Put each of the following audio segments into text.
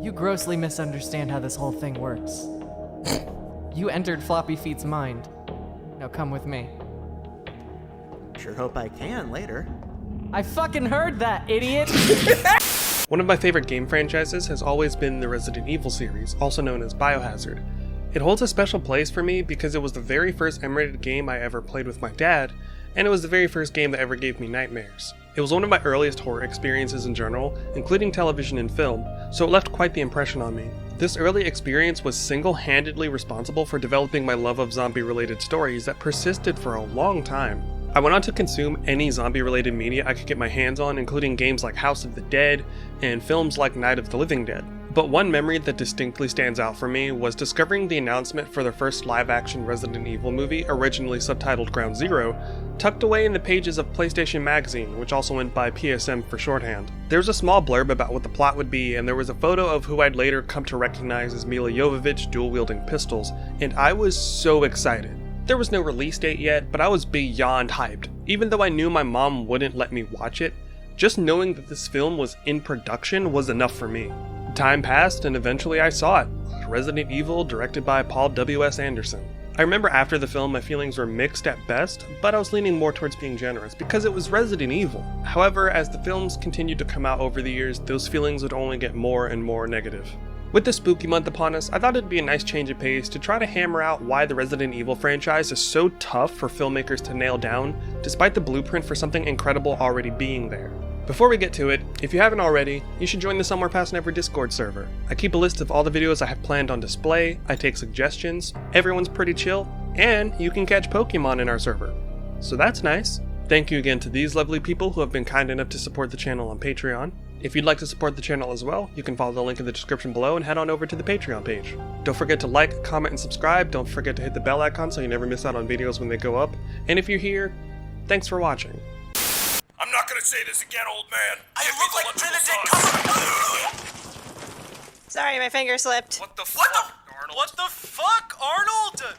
You grossly misunderstand how this whole thing works. You entered Floppy Feet's mind. Now come with me. Sure hope I can later. I fucking heard that, idiot! One of my favorite game franchises has always been the Resident Evil series, also known as Biohazard. It holds a special place for me because it was the very first M-rated game I ever played with my dad, and it was the very first game that ever gave me nightmares. It was one of my earliest horror experiences in general, including television and film, so it left quite the impression on me. This early experience was single-handedly responsible for developing my love of zombie-related stories that persisted for a long time. I went on to consume any zombie-related media I could get my hands on, including games like House of the Dead and films like Night of the Living Dead. But one memory that distinctly stands out for me was discovering the announcement for the first live-action Resident Evil movie, originally subtitled Ground Zero, tucked away in the pages of PlayStation Magazine, which also went by PSM for shorthand. There was a small blurb about what the plot would be, and there was a photo of who I'd later come to recognize as Mila Jovovich dual-wielding pistols, and I was so excited. There was no release date yet, but I was beyond hyped. Even though I knew my mom wouldn't let me watch it, just knowing that this film was in production was enough for me. Time passed and eventually I saw it. Resident Evil, directed by Paul W.S. Anderson. I remember after the film my feelings were mixed at best, but I was leaning more towards being generous because it was Resident Evil. However, as the films continued to come out over the years, those feelings would only get more and more negative. With the spooky month upon us, I thought it'd be a nice change of pace to try to hammer out why the Resident Evil franchise is so tough for filmmakers to nail down, despite the blueprint for something incredible already being there. Before we get to it, if you haven't already, you should join the Somewhere Past Never Discord server. I keep a list of all the videos I have planned on display, I take suggestions, everyone's pretty chill, and you can catch Pokemon in our server. So that's nice. Thank you again to these lovely people who have been kind enough to support the channel on Patreon. If you'd like to support the channel as well, you can follow the link in the description below and head on over to the Patreon page. Don't forget to like, comment, and subscribe. Don't forget to hit the bell icon so you never miss out on videos when they go up. And if you're here, thanks for watching. I'm not gonna say this again, old man. I Give me look the like lunchable Benedict sauce. Sorry, my finger slipped. What the fuck, Arnold? What the fuck, Arnold?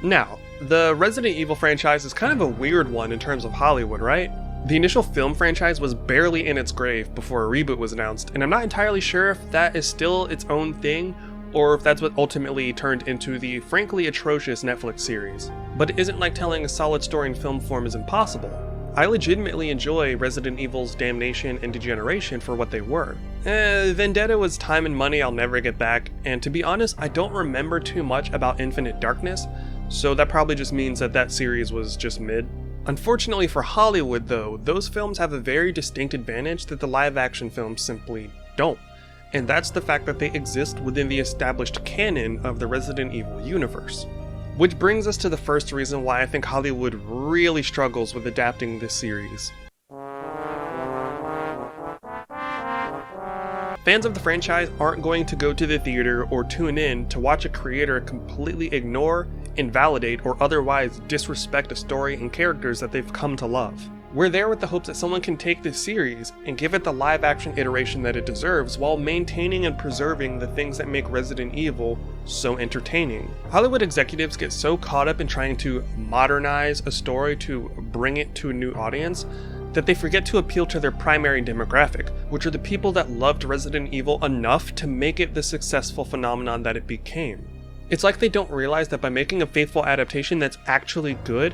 Now, the Resident Evil franchise is kind of a weird one in terms of Hollywood, right? The initial film franchise was barely in its grave before a reboot was announced, and I'm not entirely sure if that is still its own thing, or if that's what ultimately turned into the frankly atrocious Netflix series. But it isn't like telling a solid story in film form is impossible. I legitimately enjoy Resident Evil's Damnation and Degeneration for what they were. Vendetta was time and money I'll never get back, and to be honest, I don't remember too much about Infinite Darkness, so that probably just means that that series was just mid. Unfortunately for Hollywood though, those films have a very distinct advantage that the live-action films simply don't, and that's the fact that they exist within the established canon of the Resident Evil universe. Which brings us to the first reason why I think Hollywood really struggles with adapting this series. Fans of the franchise aren't going to go to the theater or tune in to watch a creator completely ignore, invalidate, or otherwise disrespect a story and characters that they've come to love. We're there with the hopes that someone can take this series and give it the live-action iteration that it deserves while maintaining and preserving the things that make Resident Evil so entertaining. Hollywood executives get so caught up in trying to modernize a story to bring it to a new audience that they forget to appeal to their primary demographic, which are the people that loved Resident Evil enough to make it the successful phenomenon that it became. It's like they don't realize that by making a faithful adaptation that's actually good,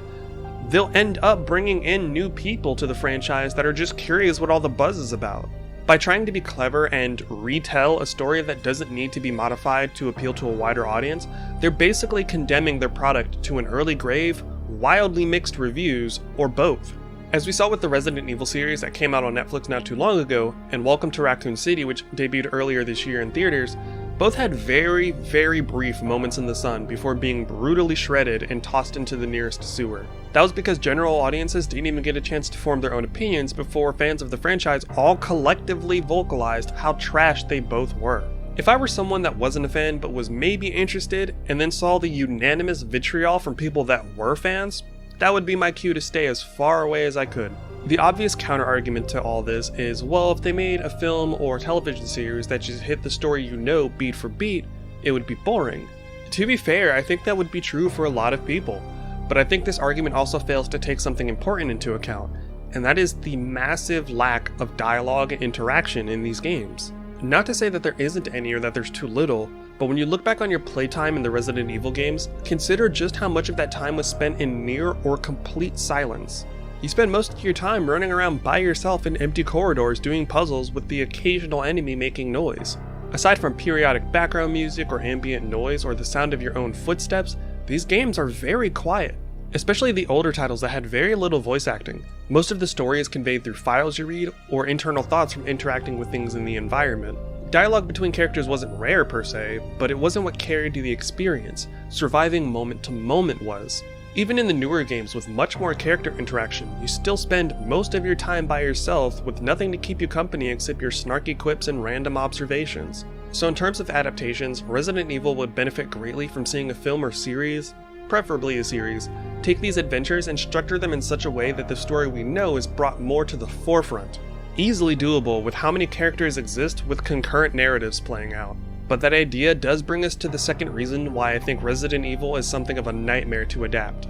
they'll end up bringing in new people to the franchise that are just curious what all the buzz is about. By trying to be clever and retell a story that doesn't need to be modified to appeal to a wider audience, they're basically condemning their product to an early grave, wildly mixed reviews, or both. As we saw with the Resident Evil series that came out on Netflix not too long ago, and Welcome to Raccoon City, which debuted earlier this year in theaters, both had very, very brief moments in the sun before being brutally shredded and tossed into the nearest sewer. That was because general audiences didn't even get a chance to form their own opinions before fans of the franchise all collectively vocalized how trash they both were. If I were someone that wasn't a fan but was maybe interested and then saw the unanimous vitriol from people that were fans, that would be my cue to stay as far away as I could. The obvious counter-argument to all this is, well, if they made a film or television series that just hit the story you know beat for beat, it would be boring. To be fair, I think that would be true for a lot of people, but I think this argument also fails to take something important into account, and that is the massive lack of dialogue and interaction in these games. Not to say that there isn't any or that there's too little, but when you look back on your playtime in the Resident Evil games, consider just how much of that time was spent in near or complete silence. You spend most of your time running around by yourself in empty corridors doing puzzles with the occasional enemy making noise. Aside from periodic background music or ambient noise or the sound of your own footsteps, these games are very quiet. Especially the older titles that had very little voice acting. Most of the story is conveyed through files you read or internal thoughts from interacting with things in the environment. Dialogue between characters wasn't rare per se, but it wasn't what carried the experience. Surviving moment to moment was. Even in the newer games with much more character interaction, you still spend most of your time by yourself with nothing to keep you company except your snarky quips and random observations. So in terms of adaptations, Resident Evil would benefit greatly from seeing a film or series, preferably a series, take these adventures and structure them in such a way that the story we know is brought more to the forefront. Easily doable with how many characters exist with concurrent narratives playing out. But that idea does bring us to the second reason why I think Resident Evil is something of a nightmare to adapt.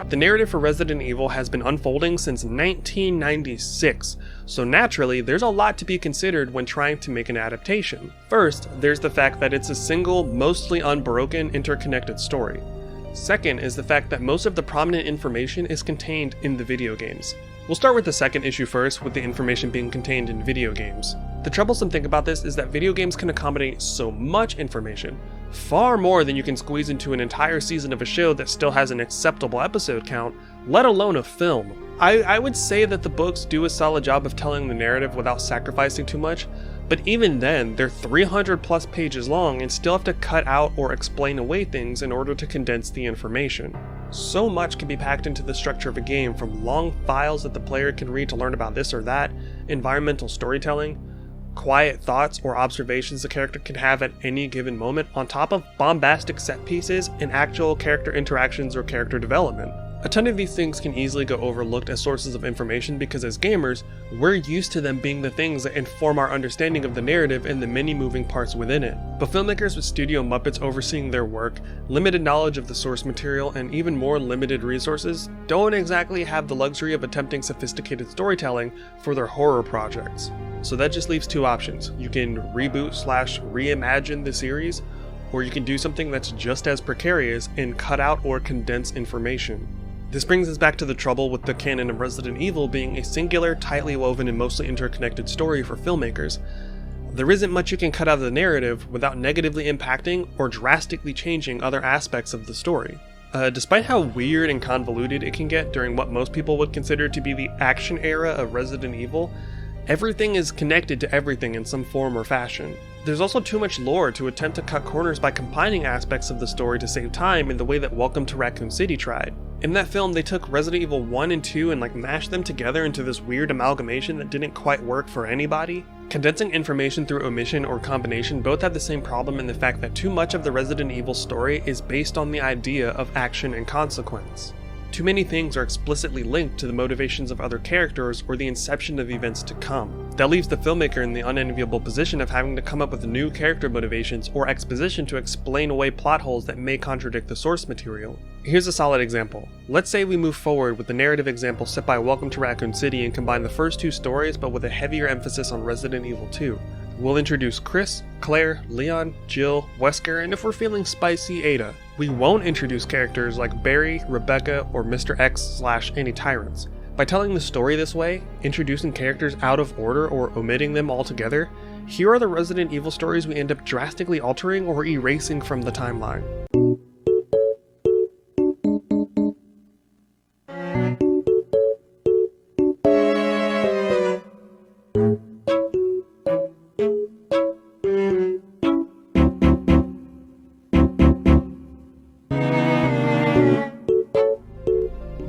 The narrative for Resident Evil has been unfolding since 1996, so naturally there's a lot to be considered when trying to make an adaptation. First, there's the fact that it's a single, mostly unbroken, interconnected story. Second is the fact that most of the prominent information is contained in the video games. We'll start with the second issue first, with the information being contained in video games. The troublesome thing about this is that video games can accommodate so much information, far more than you can squeeze into an entire season of a show that still has an acceptable episode count, let alone a film. I would say that the books do a solid job of telling the narrative without sacrificing too much, but even then, they're 300 plus pages long and still have to cut out or explain away things in order to condense the information. So much can be packed into the structure of a game, from long files that the player can read to learn about this or that, environmental storytelling, quiet thoughts or observations the character can have at any given moment, on top of bombastic set pieces and actual character interactions or character development. A ton of these things can easily go overlooked as sources of information because as gamers, we're used to them being the things that inform our understanding of the narrative and the many moving parts within it. But filmmakers with Studio Muppets overseeing their work, limited knowledge of the source material, and even more limited resources don't exactly have the luxury of attempting sophisticated storytelling for their horror projects. So that just leaves two options. You can reboot/reimagine the series, or you can do something that's just as precarious and cut out or condense information. This brings us back to the trouble with the canon of Resident Evil being a singular, tightly woven and mostly interconnected story for filmmakers. There isn't much you can cut out of the narrative without negatively impacting or drastically changing other aspects of the story. Despite how weird and convoluted it can get during what most people would consider to be the action era of Resident Evil, everything is connected to everything in some form or fashion. There's also too much lore to attempt to cut corners by combining aspects of the story to save time in the way that Welcome to Raccoon City tried. In that film, they took Resident Evil 1 and 2 and mashed them together into this weird amalgamation that didn't quite work for anybody. Condensing information through omission or combination both have the same problem in the fact that too much of the Resident Evil story is based on the idea of action and consequence. Too many things are explicitly linked to the motivations of other characters or the inception of events to come. That leaves the filmmaker in the unenviable position of having to come up with new character motivations or exposition to explain away plot holes that may contradict the source material. Here's a solid example. Let's say we move forward with the narrative example set by Welcome to Raccoon City and combine the first two stories but with a heavier emphasis on Resident Evil 2. We'll introduce Chris, Claire, Leon, Jill, Wesker, and if we're feeling spicy, Ada. We won't introduce characters like Barry, Rebecca, or Mr. X/any tyrants. By telling the story this way, introducing characters out of order or omitting them altogether, here are the Resident Evil stories we end up drastically altering or erasing from the timeline.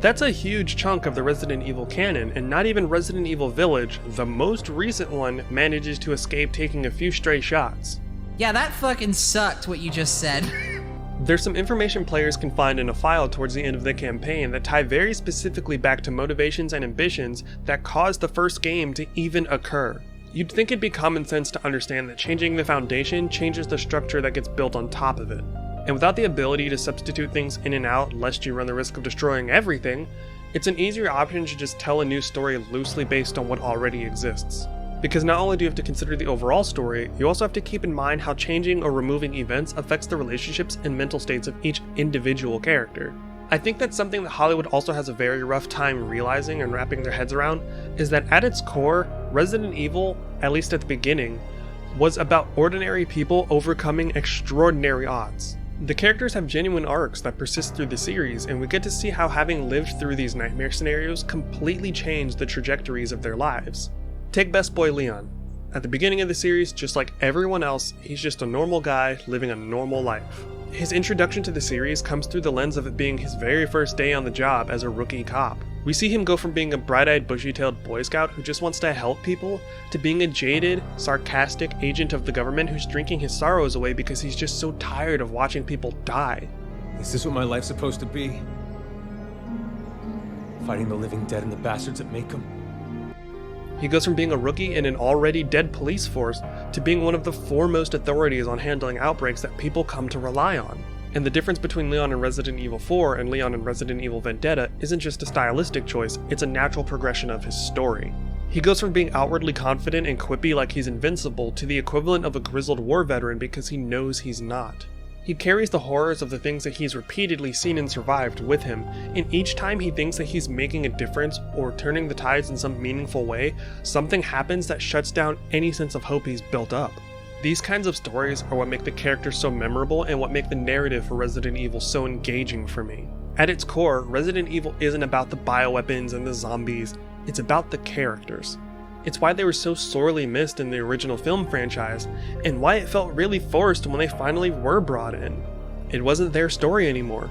That's a huge chunk of the Resident Evil canon, and not even Resident Evil Village, the most recent one, manages to escape taking a few stray shots. Yeah, that fucking sucked what you just said. There's some information players can find in a file towards the end of the campaign that tie very specifically back to motivations and ambitions that caused the first game to even occur. You'd think it'd be common sense to understand that changing the foundation changes the structure that gets built on top of it. And without the ability to substitute things in and out lest you run the risk of destroying everything, It's an easier option to just tell a new story loosely based on what already exists. Because not only do you have to consider the overall story, you also have to keep in mind how changing or removing events affects the relationships and mental states of each individual character. I think that's something that Hollywood also has a very rough time realizing and wrapping their heads around, is that at its core, Resident Evil, at least at the beginning, was about ordinary people overcoming extraordinary odds. The characters have genuine arcs that persist through the series, and we get to see how having lived through these nightmare scenarios completely changed the trajectories of their lives. Take Best Boy Leon. At the beginning of the series, just like everyone else, he's just a normal guy living a normal life. His introduction to the series comes through the lens of it being his very first day on the job as a rookie cop. We see him go from being a bright-eyed, bushy-tailed Boy Scout who just wants to help people, to being a jaded, sarcastic agent of the government who's drinking his sorrows away because he's just so tired of watching people die. Is this what my life's supposed to be? Fighting the living dead and the bastards that make them? He goes from being a rookie in an already dead police force to being one of the foremost authorities on handling outbreaks that people come to rely on. And the difference between Leon in Resident Evil 4 and Leon in Resident Evil Vendetta isn't just a stylistic choice, it's a natural progression of his story. He goes from being outwardly confident and quippy like he's invincible to the equivalent of a grizzled war veteran because he knows he's not. He carries the horrors of the things that he's repeatedly seen and survived with him, and each time he thinks that he's making a difference or turning the tides in some meaningful way, something happens that shuts down any sense of hope he's built up. These kinds of stories are what make the characters so memorable and what make the narrative for Resident Evil so engaging for me. At its core, Resident Evil isn't about the bioweapons and the zombies, it's about the characters. It's why they were so sorely missed in the original film franchise, and why it felt really forced when they finally were brought in. It wasn't their story anymore.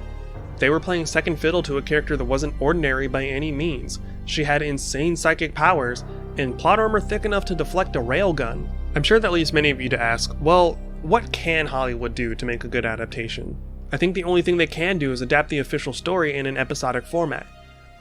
They were playing second fiddle to a character that wasn't ordinary by any means. She had insane psychic powers, and plot armor thick enough to deflect a railgun. I'm sure that leaves many of you to ask, well, what can Hollywood do to make a good adaptation? I think the only thing they can do is adapt the official story in an episodic format.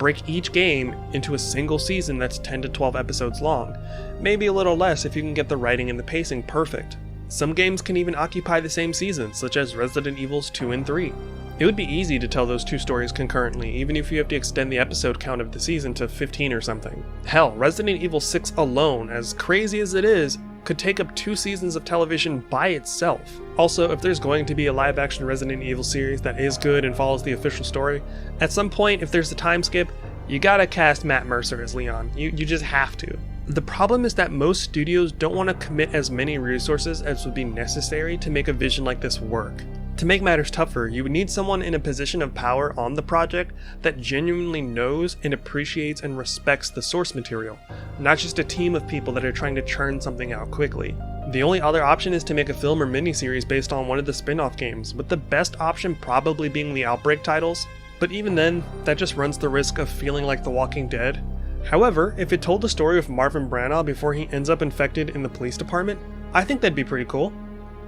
Break each game into a single season that's 10 to 12 episodes long, maybe a little less if you can get the writing and the pacing perfect. Some games can even occupy the same season, such as Resident Evils 2 and 3. It would be easy to tell those two stories concurrently, even if you have to extend the episode count of the season to 15 or something. Hell, Resident Evil 6 alone, as crazy as it is, could take up 2 seasons of television by itself. Also, if there's going to be a live-action Resident Evil series that is good and follows the official story, at some point, if there's a time skip, you gotta cast Matt Mercer as Leon. You just have to. The problem is that most studios don't want to commit as many resources as would be necessary to make a vision like this work. To make matters tougher, you would need someone in a position of power on the project that genuinely knows and appreciates and respects the source material, not just a team of people that are trying to churn something out quickly. The only other option is to make a film or miniseries based on one of the spin-off games, with the best option probably being the Outbreak titles, but even then, that just runs the risk of feeling like The Walking Dead. However, if it told the story of Marvin Branagh before he ends up infected in the police department, I think that'd be pretty cool.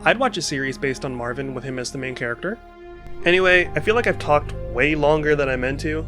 I'd watch a series based on Marvin with him as the main character. Anyway, I feel like I've talked way longer than I meant to.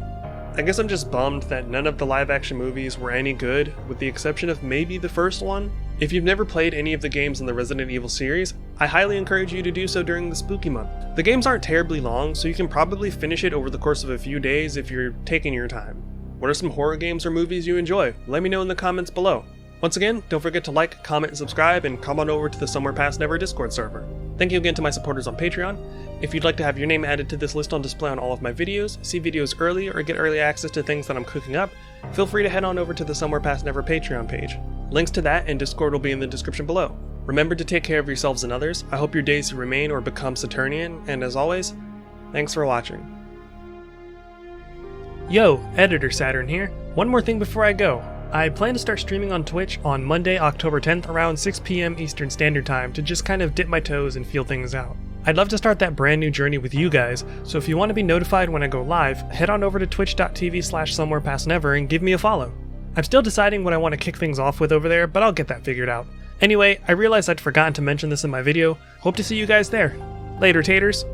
I guess I'm just bummed that none of the live-action movies were any good, with the exception of maybe the first one. If you've never played any of the games in the Resident Evil series, I highly encourage you to do so during the spooky month. The games aren't terribly long, so you can probably finish it over the course of a few days if you're taking your time. What are some horror games or movies you enjoy? Let me know in the comments below. Once again, don't forget to like, comment, and subscribe, and come on over to the Somewhere Past Never Discord server. Thank you again to my supporters on Patreon. If you'd like to have your name added to this list on display on all of my videos, see videos early, or get early access to things that I'm cooking up, feel free to head on over to the Somewhere Past Never Patreon page. Links to that and Discord will be in the description below. Remember to take care of yourselves and others. I hope your days remain or become Saturnian, and as always, thanks for watching. Yo, Editor Saturn here. One more thing before I go. I plan to start streaming on Twitch on Monday, October 10th around 6 p.m. Eastern Standard Time to just kind of dip my toes and feel things out. I'd love to start that brand new journey with you guys, so if you want to be notified when I go live, head on over to twitch.tv/somewherepastnever and give me a follow. I'm still deciding what I want to kick things off with over there, but I'll get that figured out. Anyway, I realized I'd forgotten to mention this in my video. Hope to see you guys there. Later, taters.